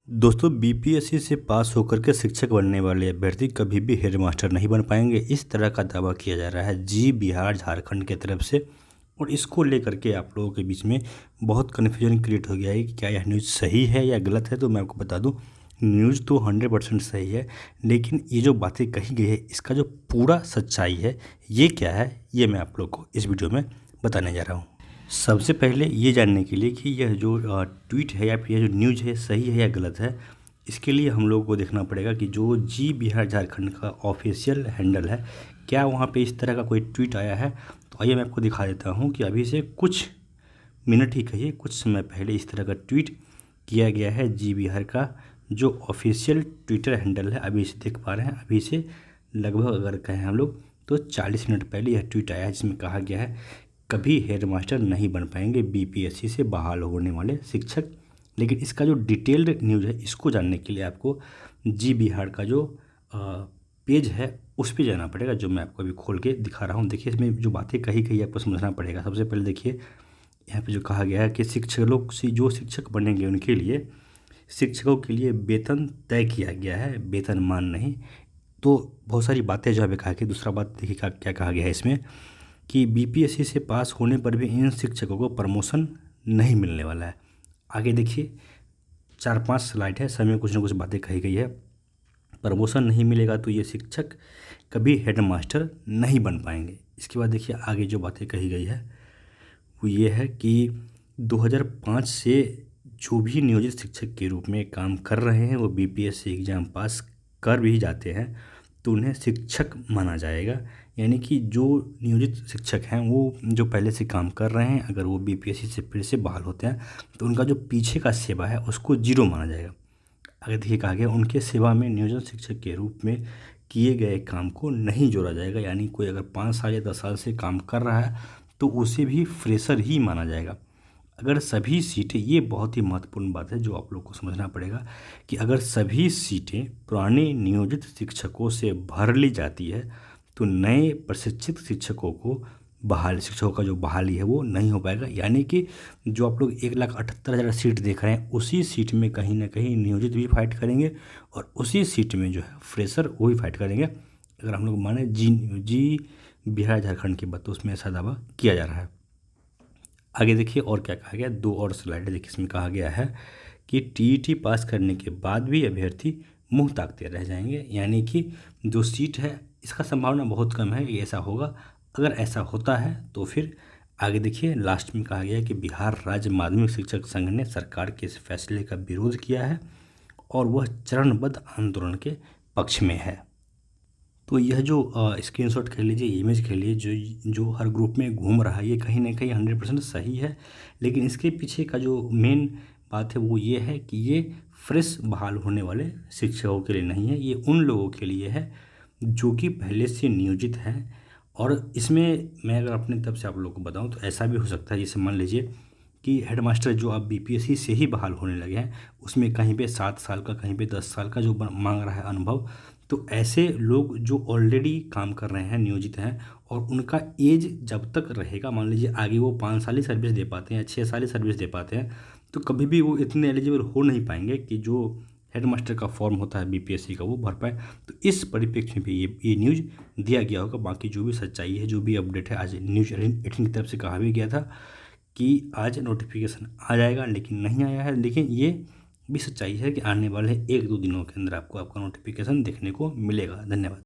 दोस्तों बीपीएससी से पास होकर के शिक्षक बनने वाले अभ्यर्थी कभी भी हेडमास्टर नहीं बन पाएंगे, इस तरह का दावा किया जा रहा है जी बिहार झारखंड की तरफ से। और इसको लेकर के आप लोगों के बीच में बहुत कन्फ्यूजन क्रिएट हो गया है कि क्या यह न्यूज़ सही है या गलत है। तो मैं आपको बता दूं, न्यूज़ तो 100% सही है, लेकिन ये जो बातें कही गई है इसका जो पूरा सच्चाई है ये क्या है, ये मैं आप लोग को इस वीडियो में बताने जा रहा हूँ। सबसे पहले ये जानने के लिए कि यह जो ट्वीट है या फिर यह जो न्यूज़ है सही है या गलत है, इसके लिए हम लोगों को देखना पड़ेगा कि जो जी बिहार झारखंड का ऑफिशियल हैंडल है, क्या वहाँ पे इस तरह का कोई ट्वीट आया है। तो आइए मैं आपको दिखा देता हूँ कि अभी से कुछ मिनट ही कहिए, कुछ समय पहले इस तरह का ट्वीट किया गया है जी बिहार का जो ऑफिशियल ट्विटर हैंडल है। अभी इसे देख पा रहे हैं, अभी से लगभग अगर कहें हम लोग तो 40 मिनट पहले यह ट्वीट आया है जिसमें कहा गया है कभी हेडमास्टर नहीं बन पाएंगे बीपीएससी से बहाल होने वाले शिक्षक। लेकिन इसका जो डिटेल्ड न्यूज़ है इसको जानने के लिए आपको जी बिहार का जो पेज है उस पर जाना पड़ेगा, जो मैं आपको अभी खोल के दिखा रहा हूँ। देखिए इसमें जो बातें कही गई आपको समझना पड़ेगा। सबसे पहले देखिए यहाँ पे जो कहा गया है कि शिक्षकों से जो शिक्षक बनेंगे उनके लिए शिक्षकों के लिए वेतन तय किया गया है, वेतनमान नहीं। तो बहुत सारी बातें जो है कहा कि दूसरा बात देखिए क्या कहा गया है इसमें कि बीपीएससी से पास होने पर भी इन शिक्षकों को प्रमोशन नहीं मिलने वाला है। आगे देखिए 4-5 स्लाइड है, समय कुछ ना कुछ बातें कही गई है। प्रमोशन नहीं मिलेगा तो ये शिक्षक कभी हेडमास्टर नहीं बन पाएंगे। इसके बाद देखिए आगे जो बातें कही गई है वो ये है कि 2005 से जो भी नियोजित शिक्षक के रूप में काम कर रहे हैं वो बीपीएससी एग्ज़ाम पास कर भी जाते हैं तो उन्हें शिक्षक माना जाएगा। यानी कि जो नियोजित शिक्षक हैं वो जो पहले से काम कर रहे हैं, अगर वो बीपीएससी से फिर से बहाल होते हैं तो उनका जो पीछे का सेवा है उसको जीरो माना जाएगा। अगर देखिए कहा गया उनके सेवा में नियोजित शिक्षक के रूप में किए गए काम को नहीं जोड़ा जाएगा। यानी कोई अगर 5 साल या 10 साल से काम कर रहा है तो उसे भी फ्रेशर ही माना जाएगा। अगर सभी सीटें, ये बहुत ही महत्वपूर्ण बात है जो आप लोग को समझना पड़ेगा कि अगर सभी सीटें पुराने नियोजित शिक्षकों से भर ली जाती है तो नए प्रशिक्षित शिक्षकों का जो बहाली है वो नहीं हो पाएगा। यानी कि जो आप लोग 1,78,000 सीट देख रहे हैं उसी सीट में कहीं ना कहीं नियोजित भी फाइट करेंगे और उसी सीट में जो है फ्रेशर वो भी फाइट करेंगे। अगर हम लोग माने जी बिहार झारखंड की बात तो उसमें ऐसा दावा किया जा रहा है। आगे देखिए और क्या कहा गया, 2 और स्लाइड देखिए। इसमें कहा गया है कि टीईटी पास करने के बाद भी अभ्यर्थी मुंह ताकते रह जाएंगे। यानी कि जो सीट है इसका संभावना बहुत कम है ये ऐसा होगा। अगर ऐसा होता है तो फिर आगे देखिए लास्ट में कहा गया है कि बिहार राज्य माध्यमिक शिक्षक संघ ने सरकार के इस फैसले का विरोध किया है और वह चरणबद्ध आंदोलन के पक्ष में है। तो यह जो स्क्रीनशॉट कह लीजिए, इमेज कह लीजिए, जो जो हर ग्रुप में घूम रहा है ये कहीं ना कहीं 100% सही है। लेकिन इसके पीछे का जो मेन बात है वो ये है कि ये फ्रेश बहाल होने वाले शिक्षकों के लिए नहीं है, ये उन लोगों के लिए है जो कि पहले से नियोजित हैं। और इसमें मैं अगर अपनी तरफ से आप लोगों को बताऊं तो ऐसा भी हो सकता है, जैसे मान लीजिए कि हेडमास्टर जो आप बीपीएससी से ही बहाल होने लगे हैं उसमें कहीं पे 7 साल का, कहीं पे 10 साल का जो मांग रहा है अनुभव। तो ऐसे लोग जो ऑलरेडी काम कर रहे हैं, नियोजित हैं, और उनका एज जब तक रहेगा, मान लीजिए आगे वो 5 साल ही सर्विस दे पाते हैं या 6 साल ही सर्विस दे पाते हैं, तो कभी भी वो इतने एलिजिबल हो नहीं पाएंगे कि जो हेडमास्टर का फॉर्म होता है बीपीएससी का वो भर पाए। तो इस परिप्रेक्ष्य में भी ये न्यूज़ दिया गया होगा। बाकी जो भी सच्चाई है, जो भी अपडेट है, आज न्यूज़ 18 की तरफ से कहा भी गया था कि आज नोटिफिकेशन आ जाएगा, लेकिन नहीं आया है। लेकिन ये भी सच्चाई है कि आने वाले 1-2 दिनों के अंदर आपको आपका नोटिफिकेशन देखने को मिलेगा। धन्यवाद।